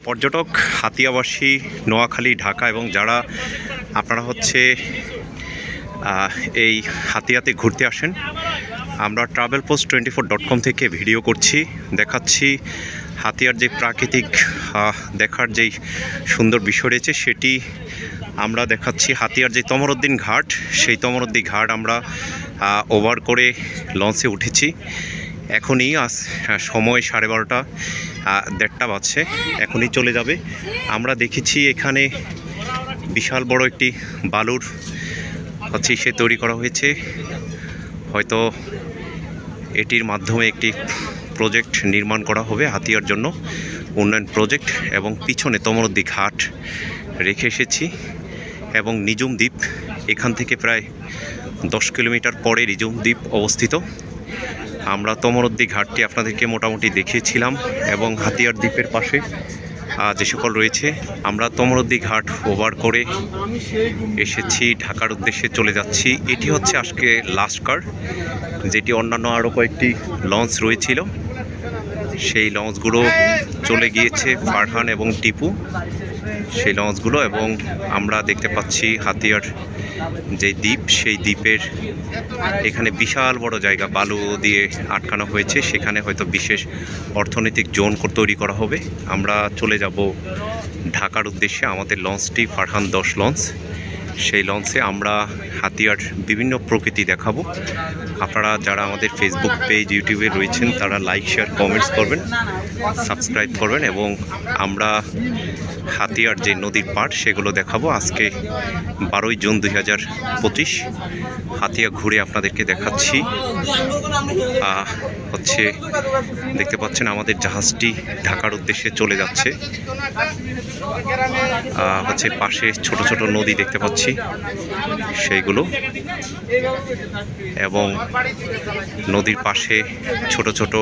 পর্যটক হাতিয়াবাসী, নোয়াখালী, ঢাকা এবং যারা আপনারা এই হাতিয়াতে ঘুরতে আসেন, আমরা travelpost24.com থেকে ভিডিও করছি, দেখাচ্ছি হাতিয়ার যে প্রাকৃতিক দেখার যেই সুন্দর বিষয় রয়েছে সেটি আমরা দেখাচ্ছি। হাতিয়ার যে তমরউদ্দিন ঘাট, সেই তমরউদ্দিন ঘাট আমরা ওভার করে লঞ্চে উঠেছি। এখনই সময় 12:30, 1:30 বাজছে, এখনই চলে যাবে। আমরা দেখেছি এখানে বিশাল বড় একটি বালুর সে তৈরি করা হয়েছে। হয়তো এটির মাধ্যমে একটি প্রজেক্ট নির্মাণ করা হবে হাতিয়ার জন্য, উন্নয়ন প্রজেক্ট। এবং পিছনে তমরউদ্দিন ঘাট রেখে এসেছি এবং নিজুম দ্বীপ, এখান থেকে প্রায় 10 কিলোমিটার পরে নিজুম দ্বীপ অবস্থিত। আমরা তমরউদ্দিন ঘাটটি আপনাদেরকে মোটামুটি দেখিয়েছিলাম এবং হাতিয়ার দ্বীপের পাশে যে সকল রয়েছে। আমরা তমরউদ্দিন ঘাট ওভার করে এসেছি, ঢাকার উদ্দেশ্যে চলে যাচ্ছি। এটি হচ্ছে আজকে লাস্ট কার, যেটি অন্যান্য আরও কয়েকটি লঞ্চ রয়েছিল, সেই লঞ্চগুলো চলে গিয়েছে, ফারহান এবং টিপু সেই লঞ্চগুলো। এবং আমরা দেখতে পাচ্ছি হাতিয়ার যে দ্বীপ, সেই দ্বীপের এখানে বিশাল বড় জায়গা বালু দিয়ে আটকানো হয়েছে, সেখানে হয়তো বিশেষ অর্থনৈতিক জোন তৈরি করা হবে। আমরা চলে যাব ঢাকার উদ্দেশ্যে। আমাদের লঞ্চটি ফারহান 10 লঞ্চ, সেই লঞ্চে আমরা হাতিয়ার বিভিন্ন প্রকৃতি দেখাবো। আপনারা যারা আমাদের ফেসবুক পেজ, ইউটিউবে রয়েছেন, তারা লাইক, শেয়ার, কমেন্টস করবেন, সাবস্ক্রাইব করবেন। এবং আমরা হাতিয়ার যে নদীর পাড় সেগুলো দেখাবো। আজকে 12 জুন 2025 হাতিয়া ঘুরে আপনাদেরকে দেখাচ্ছি। দেখতে পাচ্ছেন আমাদের জাহাজটি ঢাকার উদ্দেশ্যে চলে যাচ্ছে। পাশে ছোট ছোট নদী দেখতে পাচ্ছি সেইগুলো, এবং নদীর পাশে ছোট ছোট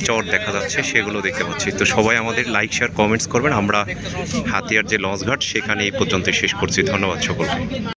চর দেখা যাচ্ছে, সেগুলো দেখতে পাচ্ছি। তো সবাই আমাদের লাইক, শেয়ার, কমেন্টস করবেন। আমরা হাতিয়ার যে লঞ্চ ঘাট সেখানে এই পর্যন্ত শেষ করছি। ধন্যবাদ সকলকে।